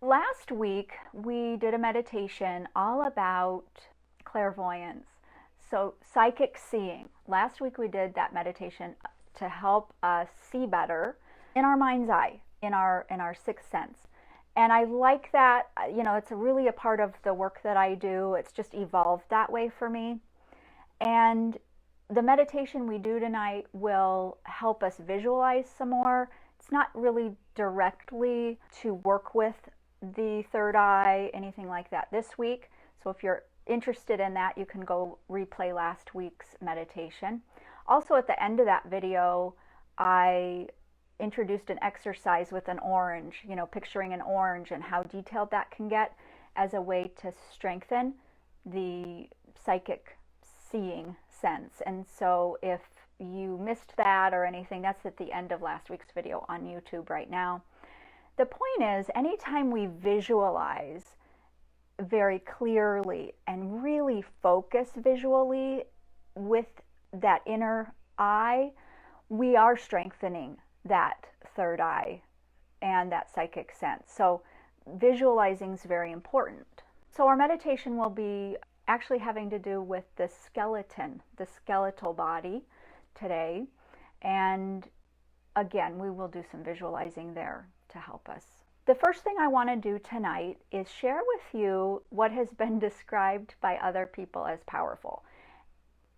Last week, we did a meditation all about clairvoyance, so psychic seeing. Last week, we did that meditation to help us see better in our mind's eye, in our sixth sense. And I like that. It's really a part of the work that I do. It's just evolved that way for me. And the meditation we do tonight will help us visualize some more. It's not really directly to work with the third eye, anything like that this week. So if you're interested in that, you can go replay last week's meditation. Also, at the end of that video, I introduced an exercise with an orange, picturing an orange and how detailed that can get as a way to strengthen the psychic seeing sense. And so if you missed that or anything, that's at the end of last week's video on YouTube right now. The point is, anytime we visualize very clearly and really focus visually with that inner eye, we are strengthening that third eye and that psychic sense. So visualizing is very important. So our meditation will be actually having to do with the skeleton, the skeletal body today. And again, we will do some visualizing there to help us. The first thing I want to do tonight is share with you what has been described by other people as powerful.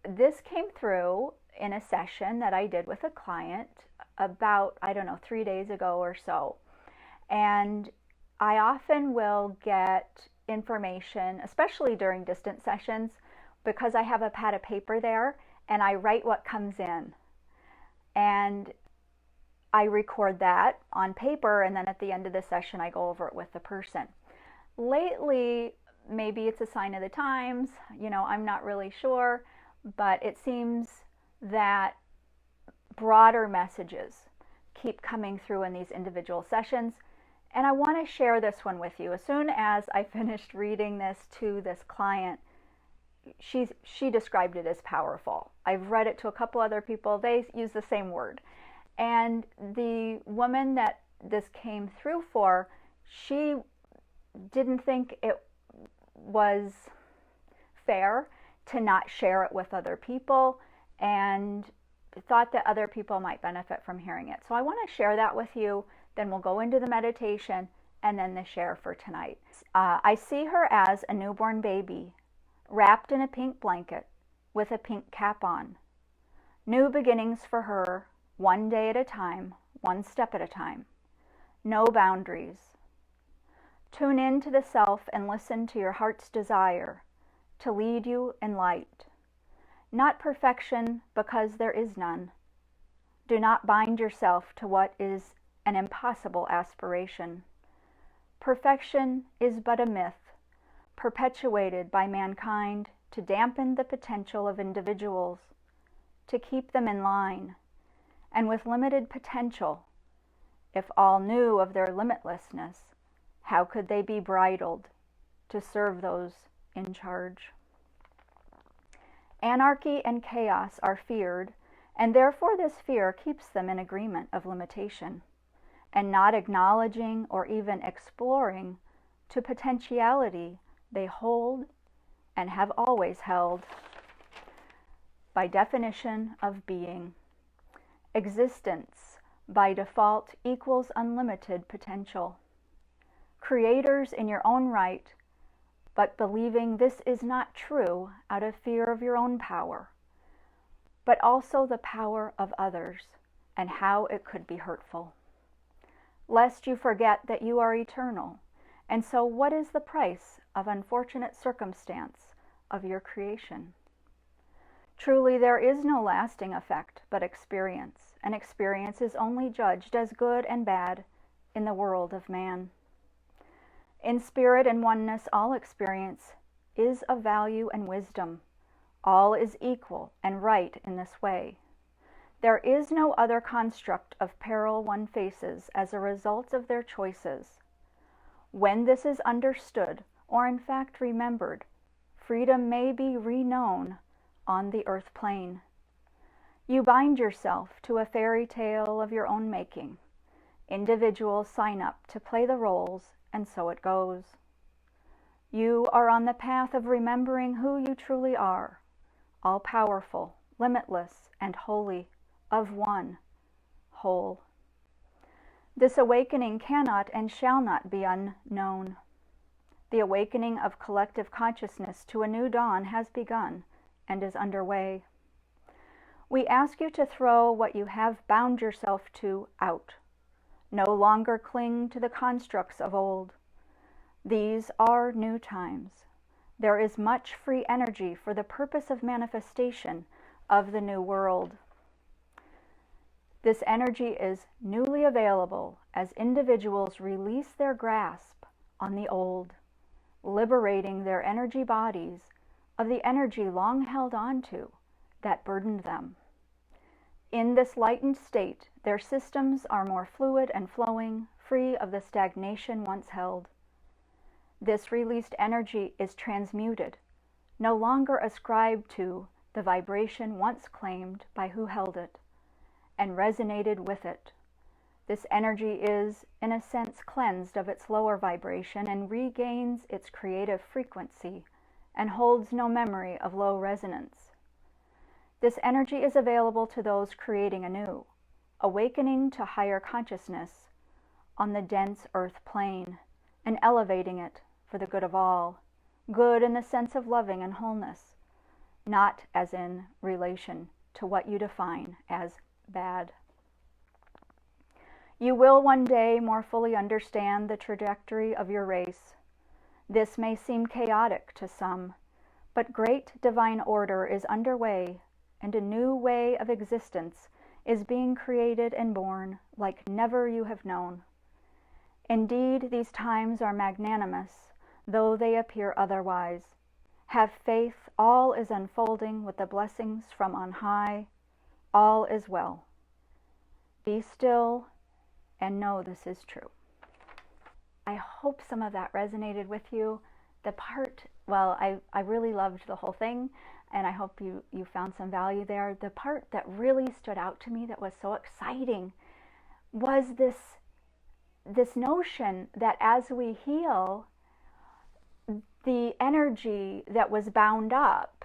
This came through in a session that I did with a client about, 3 days ago or so. And I often will get information, especially during distance sessions, because I have a pad of paper there and I write what comes in. And I record that on paper, and then at the end of the session, I go over it with the person. Lately, maybe it's a sign of the times, I'm not really sure, but it seems that broader messages keep coming through in these individual sessions. And I want to share this one with you. As soon as I finished reading this to this client, she described it as powerful. I've read it to a couple other people. They use the same word. And the woman that this came through for, she didn't think it was fair to not share it with other people and thought that other people might benefit from hearing it. So I want to share that with you. Then we'll go into the meditation and then the share for tonight. I see her as a newborn baby, wrapped in a pink blanket with a pink cap on. New beginnings for her, one day at a time, one step at a time. No boundaries. Tune in to the self and listen to your heart's desire to lead you in light. Not perfection, because there is none. Do not bind yourself to what is an impossible aspiration. Perfection is but a myth, perpetuated by mankind to dampen the potential of individuals, to keep them in line. And with limited potential, if all knew of their limitlessness, how could they be bridled to serve those in charge? Anarchy and chaos are feared, and therefore this fear keeps them in agreement of limitation, and not acknowledging or even exploring to potentiality they hold and have always held. By definition of being, existence by default equals unlimited potential. Creators in your own right, but believing this is not true out of fear of your own power, but also the power of others and how it could be hurtful. Lest you forget that you are eternal, and so what is the price of unfortunate circumstance of your creation? Truly, there is no lasting effect but experience, and experience is only judged as good and bad in the world of man. In spirit and oneness, all experience is of value and wisdom. All is equal and right in this way. There is no other construct of peril one faces as a result of their choices. When this is understood, or in fact remembered, freedom may be reknown on the earth plane. You bind yourself to a fairy tale of your own making, Individuals sign up to play the roles, and so it goes. You are on the path of remembering who you truly are, all-powerful, limitless, and holy, of one, whole. This awakening cannot and shall not be unknown. The awakening of collective consciousness to a new dawn has begun and is underway. We ask you to throw what you have bound yourself to out. No longer cling to the constructs of old. These are new times. There is much free energy for the purpose of manifestation of the new world. This energy is newly available as individuals release their grasp on the old, liberating their energy bodies of the energy long held onto that burdened them. In this lightened state, their systems are more fluid and flowing, free of the stagnation once held. This released energy is transmuted, no longer ascribed to the vibration once claimed by who held it, and resonated with it. This energy is, in a sense, cleansed of its lower vibration and regains its creative frequency and holds no memory of low resonance. This energy is available to those creating anew, awakening to higher consciousness on the dense earth plane and elevating it for the good of all, good in the sense of loving and wholeness, not as in relation to what you define as bad. You will one day more fully understand the trajectory of your race. This may seem chaotic to some, but great divine order is underway, and a new way of existence is being created and born like never you have known. Indeed, these times are magnanimous, though they appear otherwise. Have faith, all is unfolding with the blessings from on high. All is well. Be still and know this is true. I hope some of that resonated with you. The part, well, I really loved the whole thing, and I hope you found some value there. The part that really stood out to me that was so exciting was this notion that as we heal, the energy that was bound up,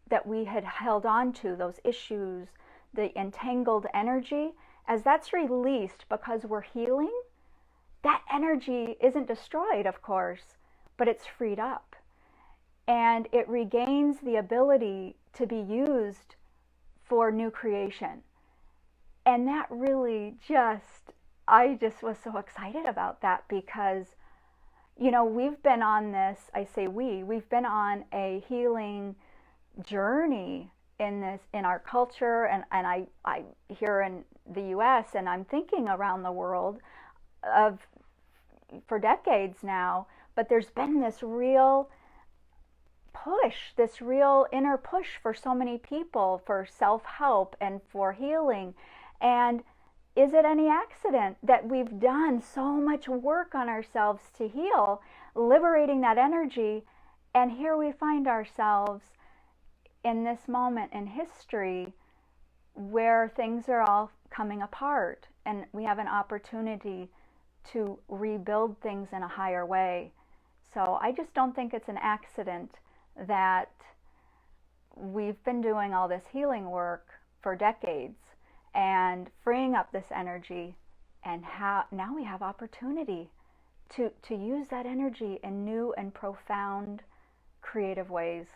that we had held on to, those issues, the entangled energy, as that's released because we're healing, that energy isn't destroyed, of course, but it's freed up. And it regains the ability to be used for new creation. And that really I just was so excited about that because, you know, we've been on this, I say we've been on a healing journey in our culture, and I here in the US, and I'm thinking around the world for decades now, but there's been this real push, this real inner push for so many people for self-help and for healing. And is it any accident that we've done so much work on ourselves to heal, liberating that energy, and here we find ourselves in this moment in history where things are all coming apart and we have an opportunity to rebuild things in a higher way. So I just don't think it's an accident that we've been doing all this healing work for decades and freeing up this energy, and now we have opportunity to use that energy in new and profound creative ways.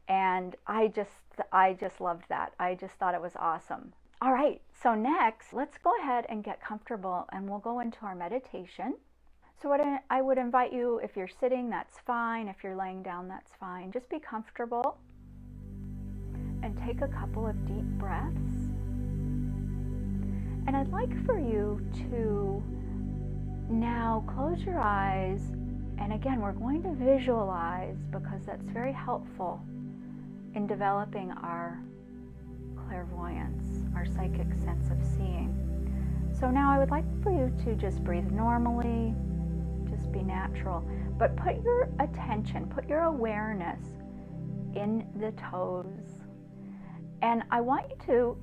And I just loved that. I just thought it was awesome. All right, so next, let's go ahead and get comfortable and we'll go into our meditation. So what I would invite you, if you're sitting, that's fine. If you're laying down, that's fine. Just be comfortable and take a couple of deep breaths. And I'd like for you to now close your eyes. And again, we're going to visualize because that's very helpful in developing our clairvoyance, our psychic sense of seeing. So now I would like for you to just breathe normally, just be natural, but put your attention, put your awareness in the toes. And I want you to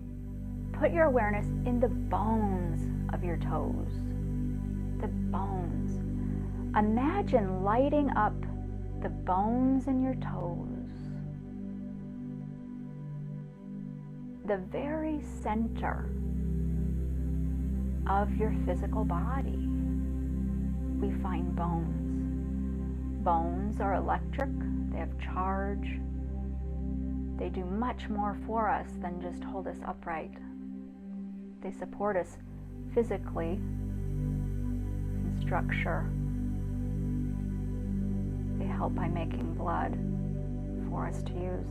put your awareness in the bones of your toes. the bones. Imagine lighting up the bones in your toes, the very center of your physical body. We find bones. Bones are electric, they have charge. They do much more for us than just hold us upright. They support us physically in structure. They help by making blood for us to use.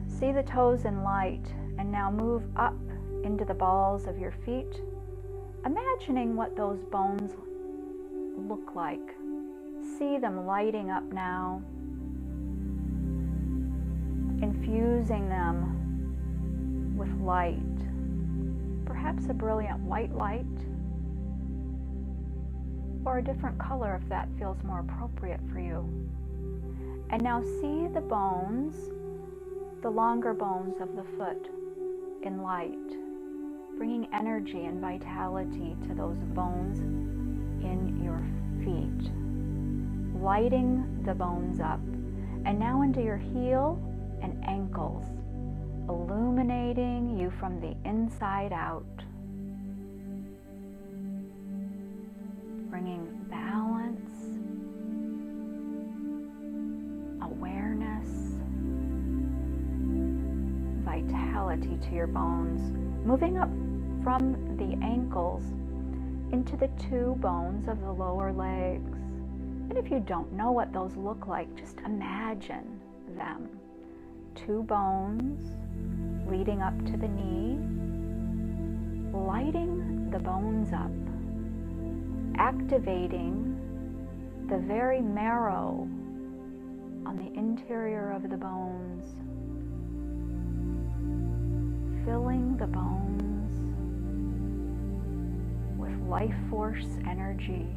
See the toes in light, and now move up into the balls of your feet, imagining what those bones look like. See them lighting up now, infusing them with light, perhaps a brilliant white light, or a different color if that feels more appropriate for you. And now see the bones, the longer bones of the foot, in light, bringing energy and vitality to those bones in your feet, lighting the bones up. And now into your heel and ankles, illuminating you from the inside out, bringing balance, awareness, vitality to your bones, moving up from the ankles into the two bones of the lower legs. And if you don't know what those look like, just imagine them. Two bones leading up to the knee, lighting the bones up, activating the very marrow on the interior of the bones, filling the bones with life force energy,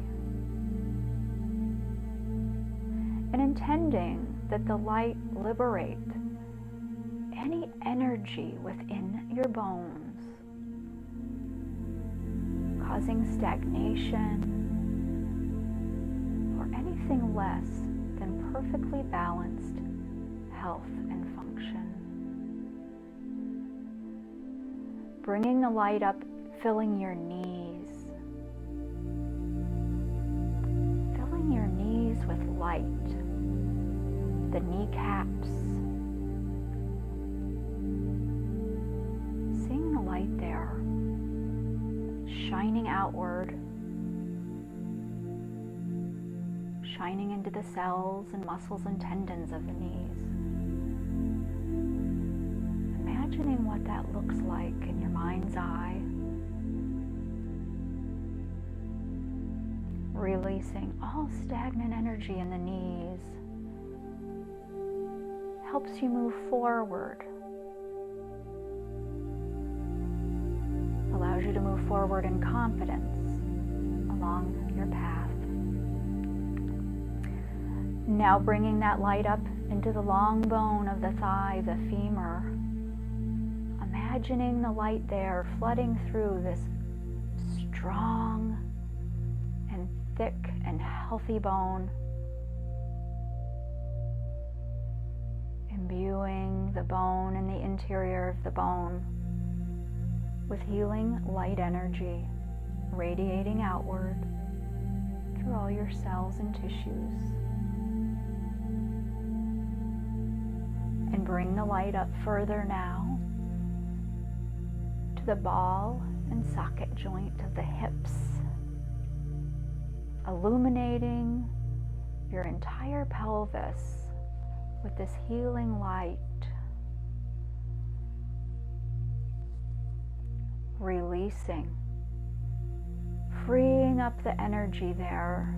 and intending that the light liberate any energy within your bones, causing stagnation or anything less than perfectly balanced health and function. Bringing the light up, filling your knees, filling your knees with light, the kneecaps, seeing the light there, shining outward, shining into the cells and muscles and tendons of the knees. Imagining what that looks like in your mind's eye. Releasing all stagnant energy in the knees. Helps you move forward. Allows you to move forward in confidence along your path. Now bringing that light up into the long bone of the thigh, the femur. Imagining the light there flooding through this strong and thick and healthy bone, imbuing the bone and the interior of the bone with healing light energy, radiating outward through all your cells and tissues. And bring the light up further now to the ball and socket joint of the hips, illuminating your entire pelvis with this healing light, releasing, freeing up the energy there,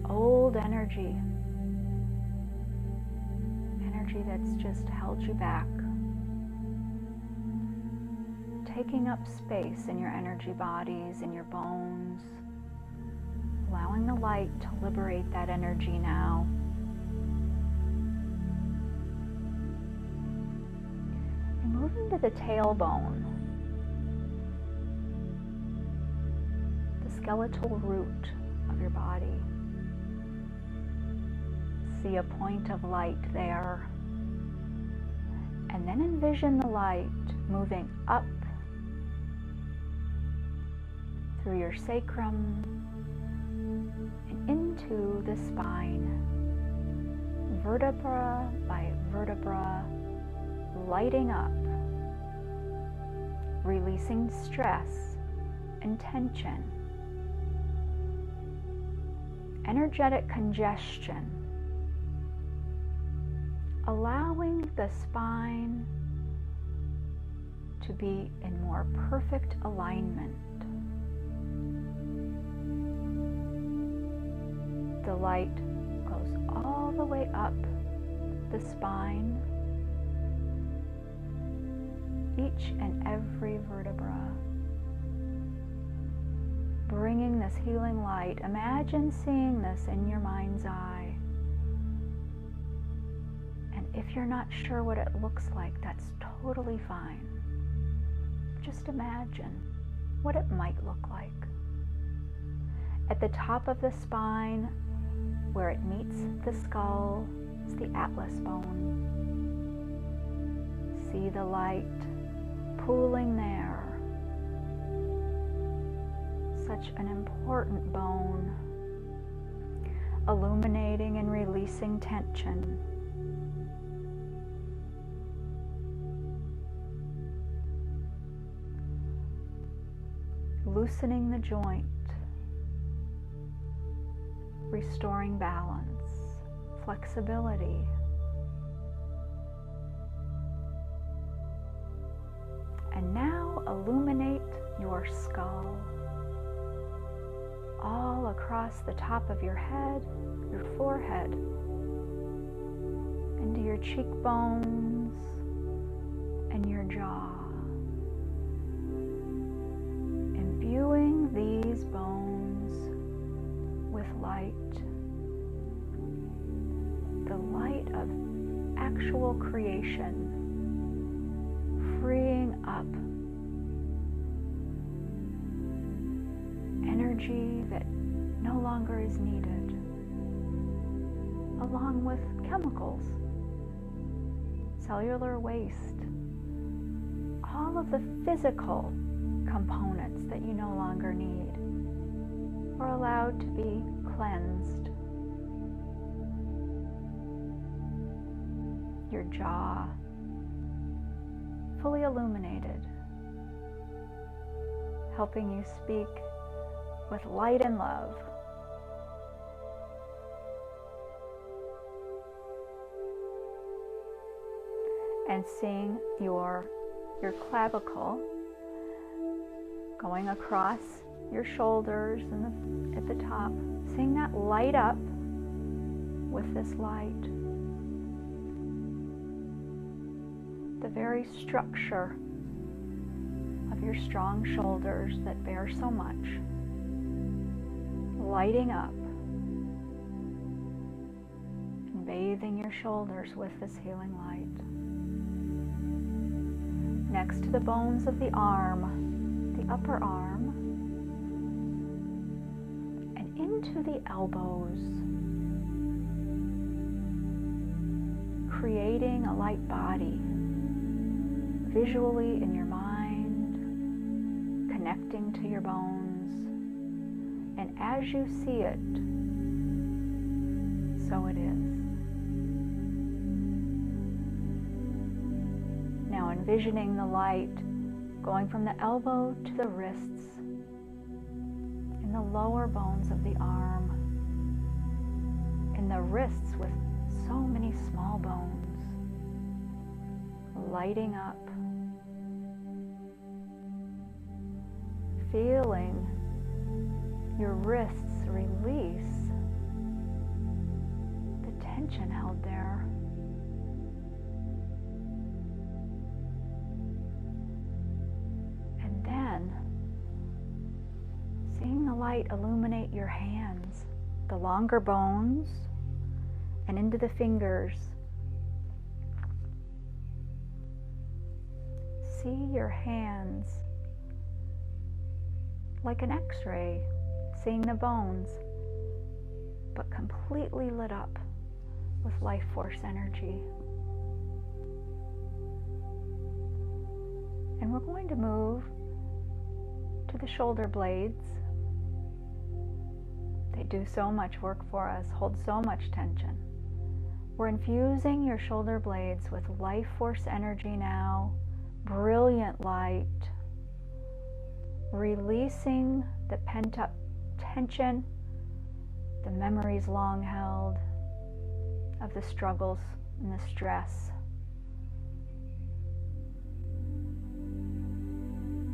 old energy that's just held you back, taking up space in your energy bodies, in your bones, allowing the light to liberate that energy now. And moving to the tailbone, the skeletal root of your body. See a point of light there. And then envision the light moving up through your sacrum and into the spine, vertebra by vertebra, lighting up, releasing stress and tension, energetic congestion, allowing the spine to be in more perfect alignment. The light goes all the way up the spine, each and every vertebra, bringing this healing light. Imagine seeing this in your mind's eye. And if you're not sure what it looks like, that's totally fine. Just imagine what it might look like. At the top of the spine, where it meets the skull, is the atlas bone. See the light pooling there. Such an important bone, illuminating and releasing tension. Loosening the joint, restoring balance, flexibility. And now illuminate your skull all across the top of your head, your forehead, into your cheekbones and your jaw. Imbuing these bones with light, the light of actual creation, freeing up energy that no longer is needed, along with chemicals, cellular waste, all of the physical components that you no longer need are allowed to be cleansed. Your jaw fully illuminated, helping you speak with light and love. And seeing your clavicle going across your shoulders and at the top, seeing that light up with this light. The very structure of your strong shoulders that bear so much, lighting up and bathing your shoulders with this healing light. Next to the bones of the arm, the upper arm, and into the elbows, creating a light body visually in your mind, connecting to your bones, and as you see it, so it is. Now envisioning the light going from the elbow to the wrists, in the lower bones of the arm, in the wrists with so many small bones, lighting up, feeling your wrists release the tension held there. And then seeing the light illuminate your hands, the longer bones, and into the fingers. See your hands like an X-ray seeing the bones, but completely lit up with life force energy. And we're going to move to the shoulder blades. They do so much work for us, hold so much tension. We're infusing your shoulder blades with life force energy now, brilliant light, releasing the pent-up tension, the memories long held of the struggles and the stress.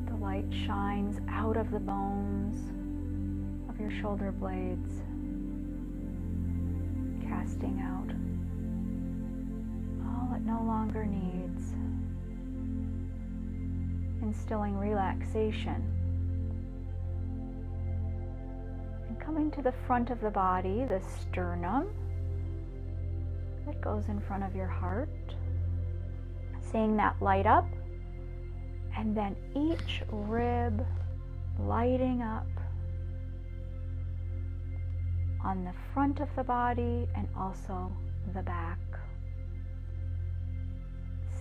The light shines out of the bones of your shoulder blades, casting out all it no longer needs, instilling relaxation. And coming to the front of the body, the sternum that goes in front of your heart, seeing that light up, and then each rib lighting up on the front of the body and also the back.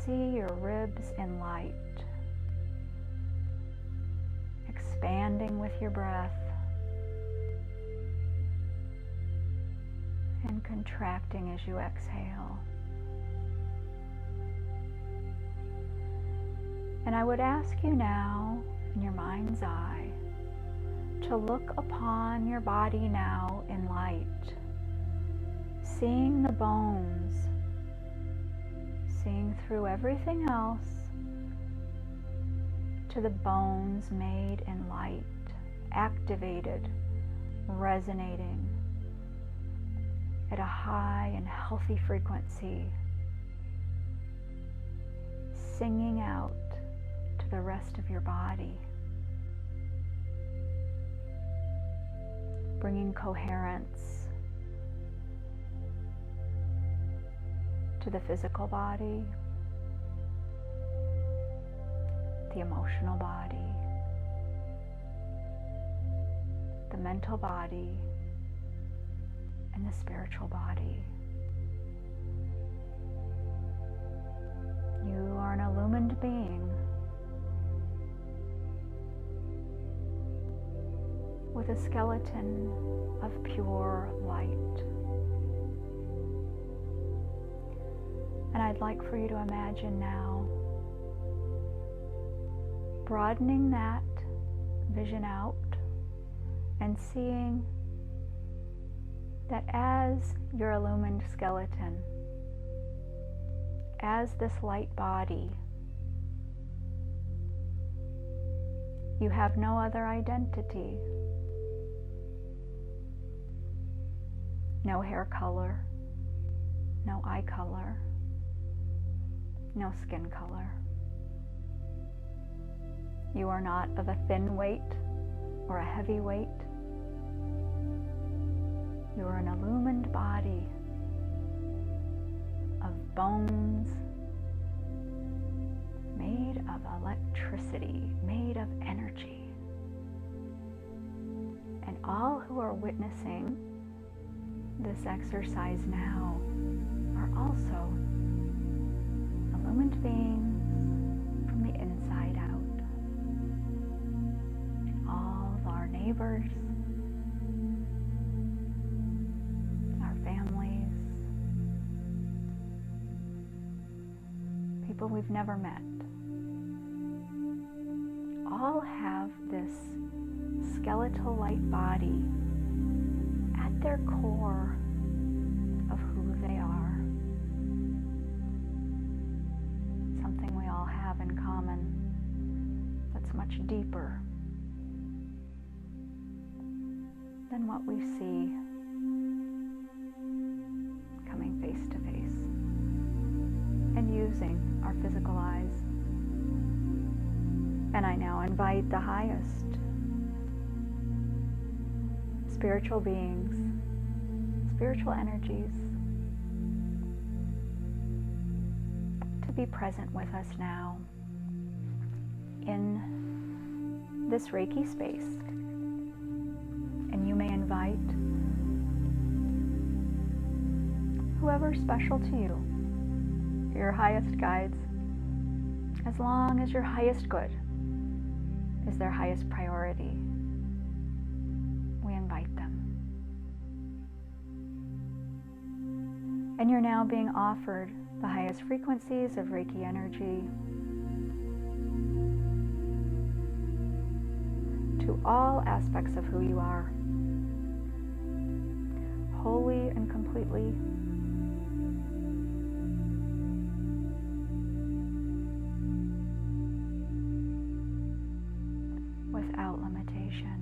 See your ribs in light, expanding with your breath and contracting as you exhale. And I would ask you now, in your mind's eye, to look upon your body now in light, seeing the bones, seeing through everything else to the bones made in light, activated, resonating at a high and healthy frequency, singing out to the rest of your body, bringing coherence to the physical body, the emotional body, the mental body, and the spiritual body. You are an illumined being with a skeleton of pure light. And I'd like for you to imagine now broadening that vision out and seeing that as your illumined skeleton, as this light body, you have no other identity. No hair color, no eye color, no skin color. You are not of a thin weight or a heavy weight. You are an illumined body of bones made of electricity, made of energy. And all who are witnessing this exercise now are also illumined beings from the inside out. And all of our neighbors, our families, people we've never met, all have this skeletal light body at their core of who they are. Something we all have in common that's much deeper than what we see coming face to face and using our physical eyes. And I now invite the highest spiritual beings, spiritual energies, to be present with us now in this Reiki space, And you may invite whoever's special to you, your highest guides, as long as your highest good is their highest priority. We invite them. And you're now being offered the highest frequencies of Reiki energy to all aspects of who you are, wholly and completely. Without limitation.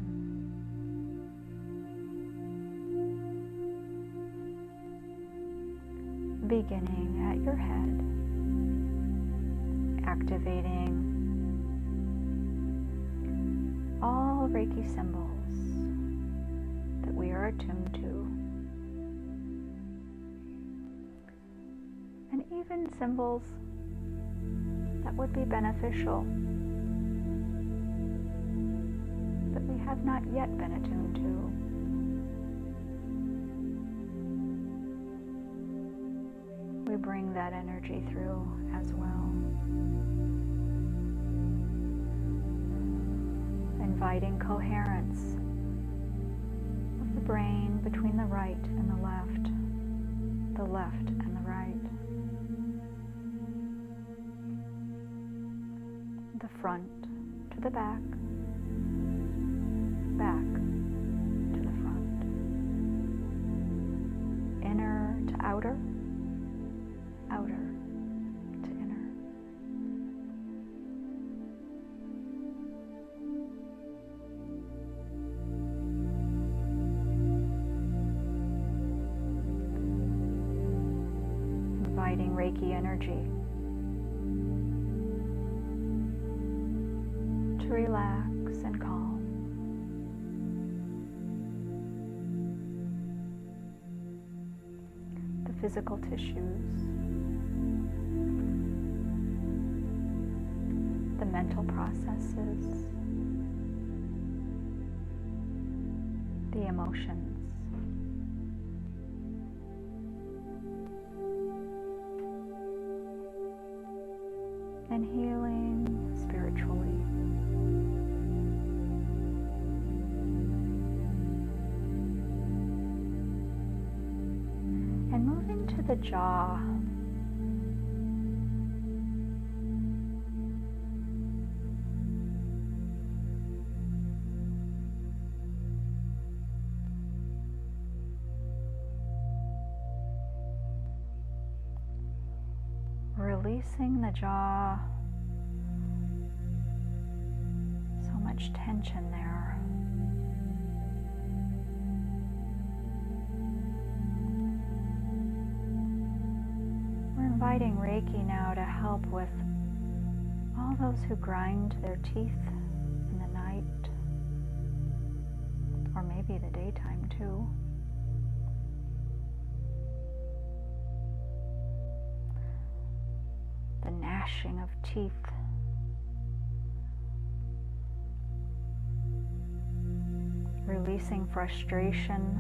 Beginning at your head, activating all Reiki symbols that we are attuned to, and even symbols that would be beneficial that we have not yet been attuned to. We bring that energy through as well. Inviting coherence of the brain between the right and the left and the right, the front to the back, back to the front, inner to outer, outer to inner. Inviting Reiki energy to relax and calm. The physical tissues, the mental processes, the emotions. And healing spiritually. And moving to the jaw. Releasing the jaw, so much tension there. We're inviting Reiki now to help with all those who grind their teeth in the night, or maybe the daytime too. The gnashing of teeth, releasing frustration,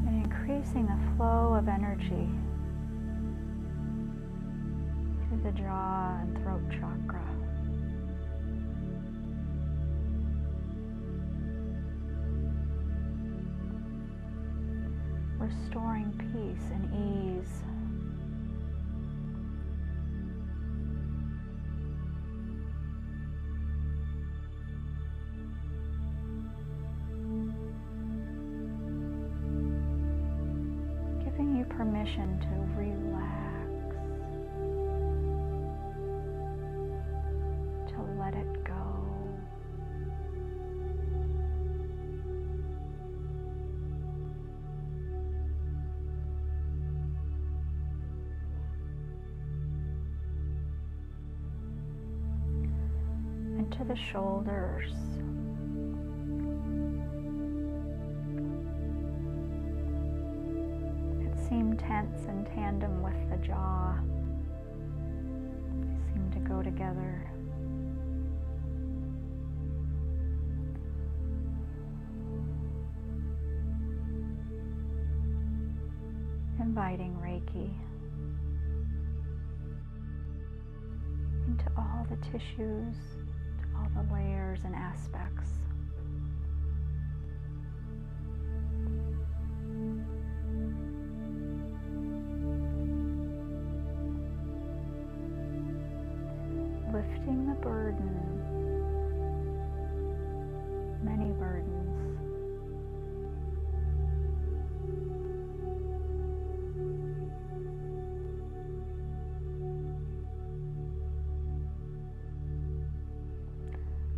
and increasing the flow of energy through the jaw and throat chakra. Restoring peace and ease. Giving you permission to relax, to let it go. To the shoulders, become tense in tandem with the jaw. They seem to go together. Inviting Reiki into all the tissues, to all the layers and aspects. Lifting the burden, many burdens.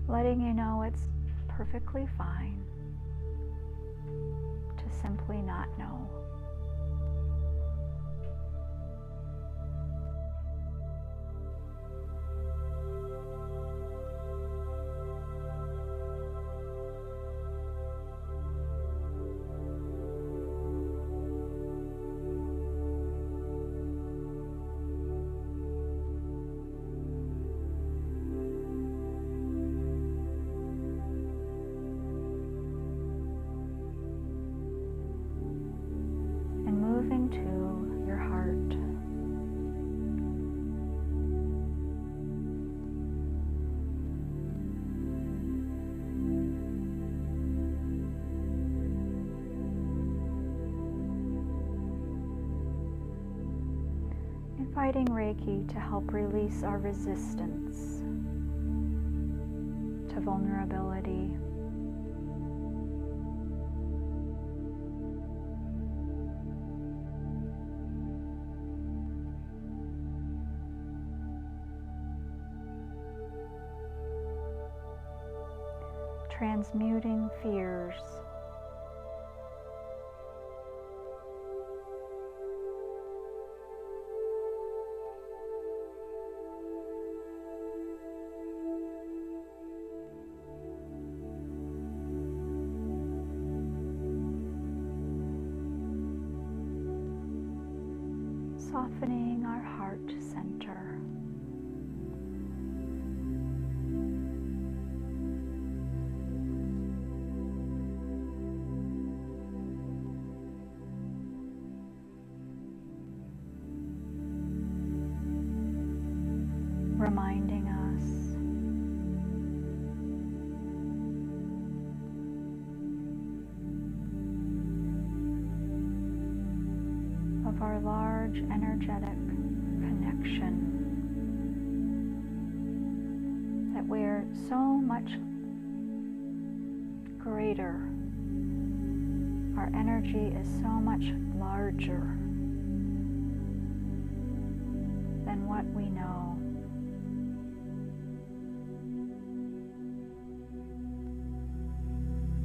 Letting you know it's perfectly fine to simply not know. Moving to your heart. Inviting Reiki to help release our resistance to vulnerability. Transmuting fears. Softening our heart center. Reminding us of our large energetic connection, that we're so much greater, our energy is so much larger than what we know.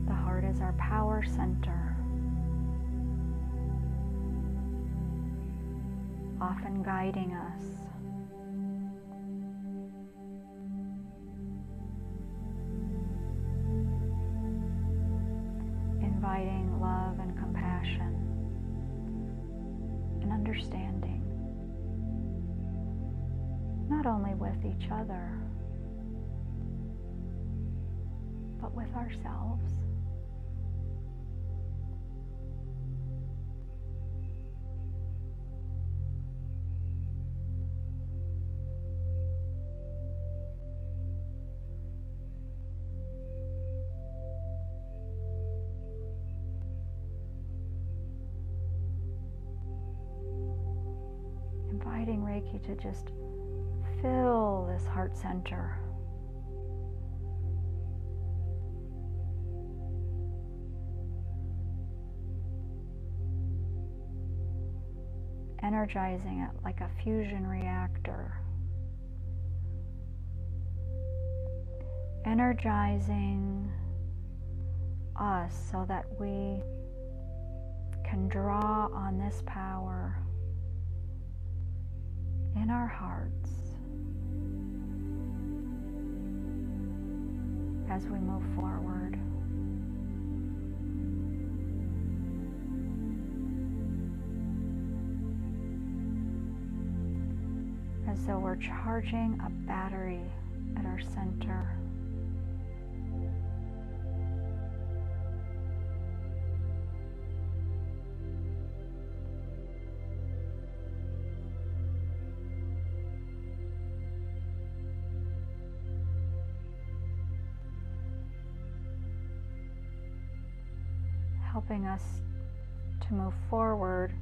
The heart is our power center, often guiding us. Inviting love and compassion and understanding, not only with each other, but with ourselves. Inviting Reiki to just fill this heart center. Energizing it like a fusion reactor. Energizing us so that we can draw on this power in our hearts as we move forward. as though we're charging a battery at our center. Helping us to move forward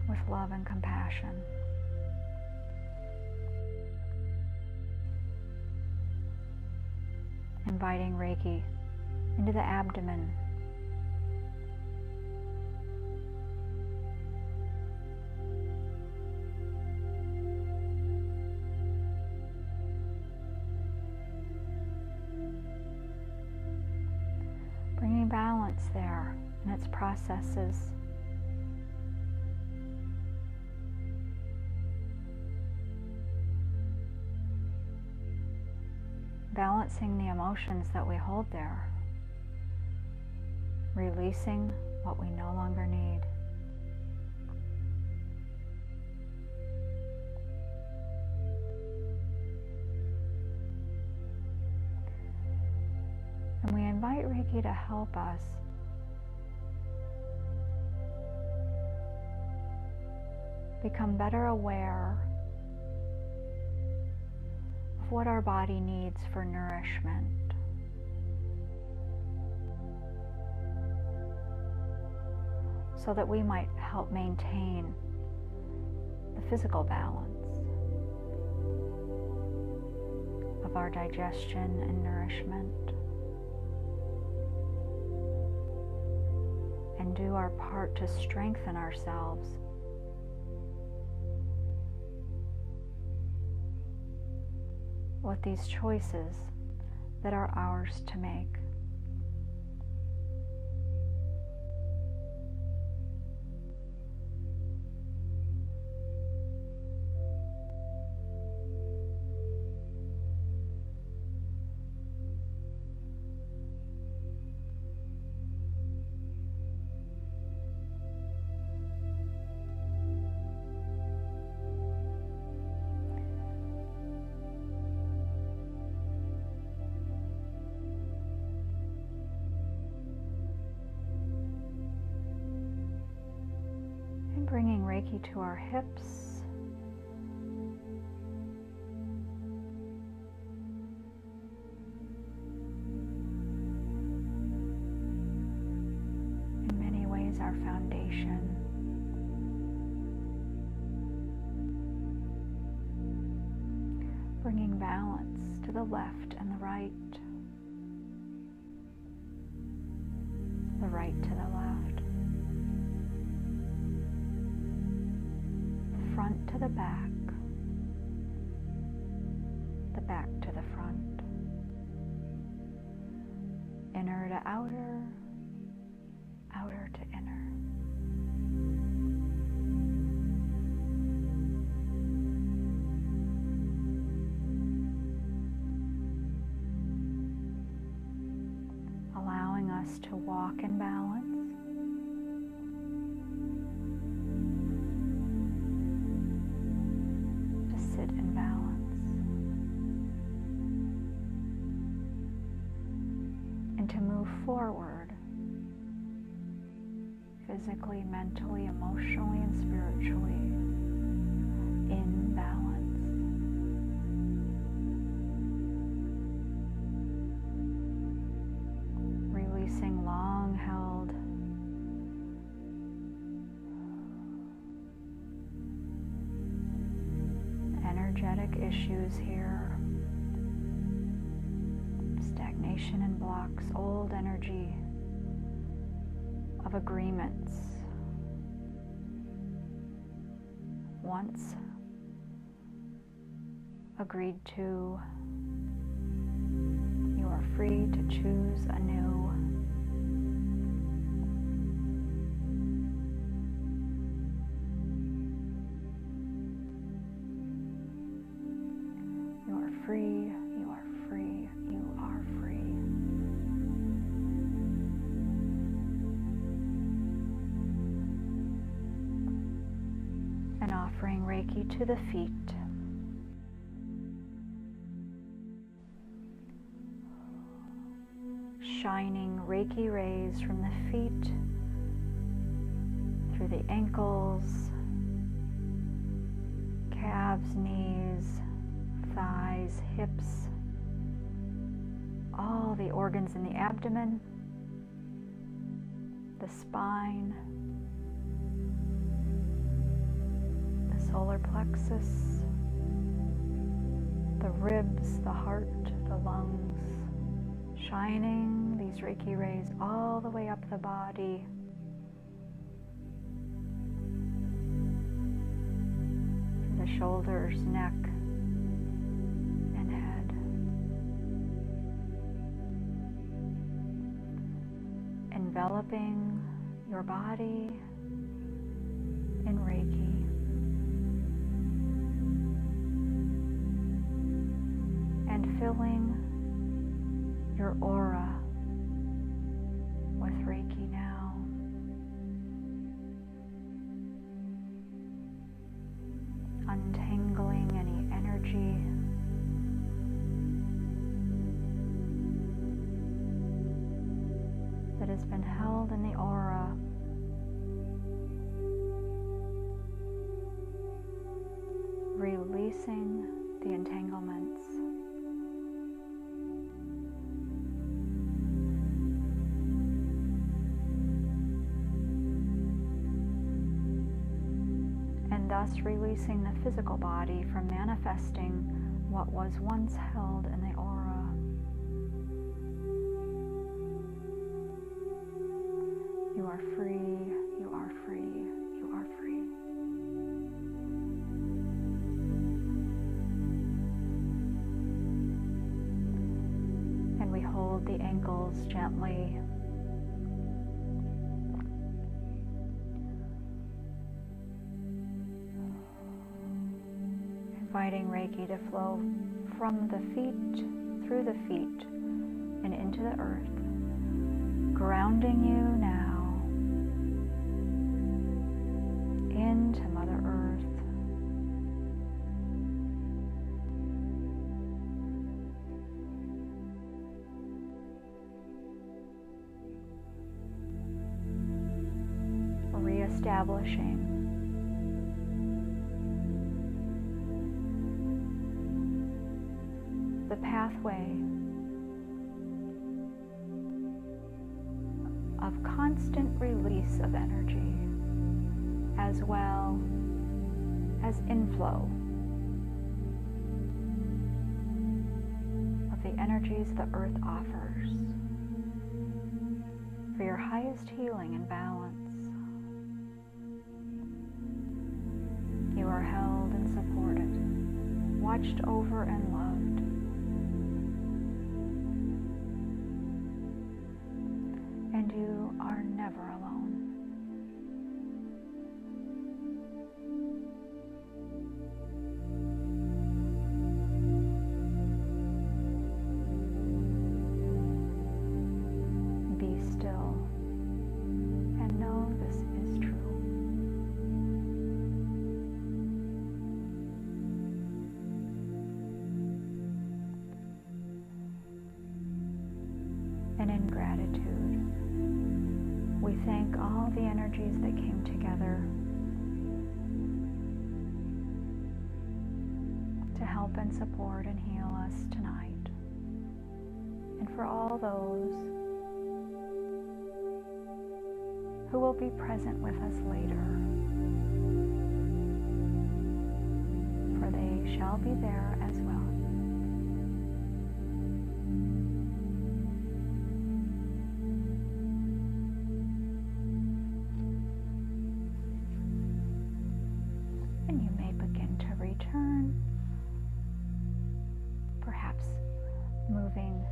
with love and compassion. Inviting Reiki into the abdomen, bringing balance there in its processes. Balancing the emotions that we hold there, releasing what we no longer need. And we invite Reiki to help us become better aware of what our body needs for nourishment. So that we might help maintain the physical balance of our digestion and nourishment, and do our part to strengthen ourselves with these choices that are ours to make. Bringing Reiki to our hips, in many ways our foundation. Bringing balance to the left and the right to the left. Front to the back to the front, inner to outer, outer to inner. Allowing us to walk in balance, sit in balance, and to move forward physically, mentally, emotionally, and spiritually in balance. Releasing long-held energetic issues here, stagnation and blocks, old energy of agreements once agreed to. You are free to choose anew. Free, you are free, you are free. offering Reiki to the feet. Shining Reiki rays from the feet through the ankles, calves, knees, thighs, hips, all the organs in the abdomen, the spine, the solar plexus, the ribs, the heart, the lungs, shining these Reiki rays all the way up the body, through the shoulders, neck, and head. Enveloping your body in Reiki. And filling your aura with Reiki now. Untangling any energy that has been held in the aura. Releasing the entanglements. And thus releasing the physical body from manifesting what was once held in the aura. You are free, you are free, you are free. And we hold the ankles gently. Inviting Reiki to flow from the feet, through the feet, and into the earth, grounding you now into Mother Earth. Reestablishing the pathway of constant release of energy, as well as inflow of the energies the earth offers for your highest healing and balance. You are held and supported, watched over and loved. And you are never alone. Be still and know this is true. And in gratitude, we thank all the energies that came together to help and support and heal us tonight. And for all those who will be present with us later, for they shall be there as well. And you may begin to return, perhaps moving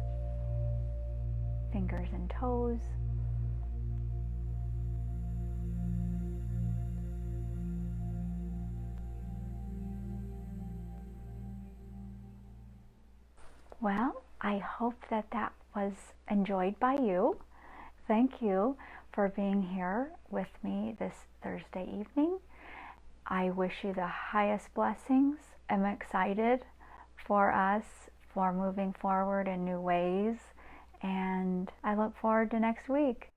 fingers and toes. Well, I hope that was enjoyed by you. Thank you for being here with me this Thursday evening. I wish you the highest blessings. I'm excited for us for moving forward in new ways, and I look forward to next week.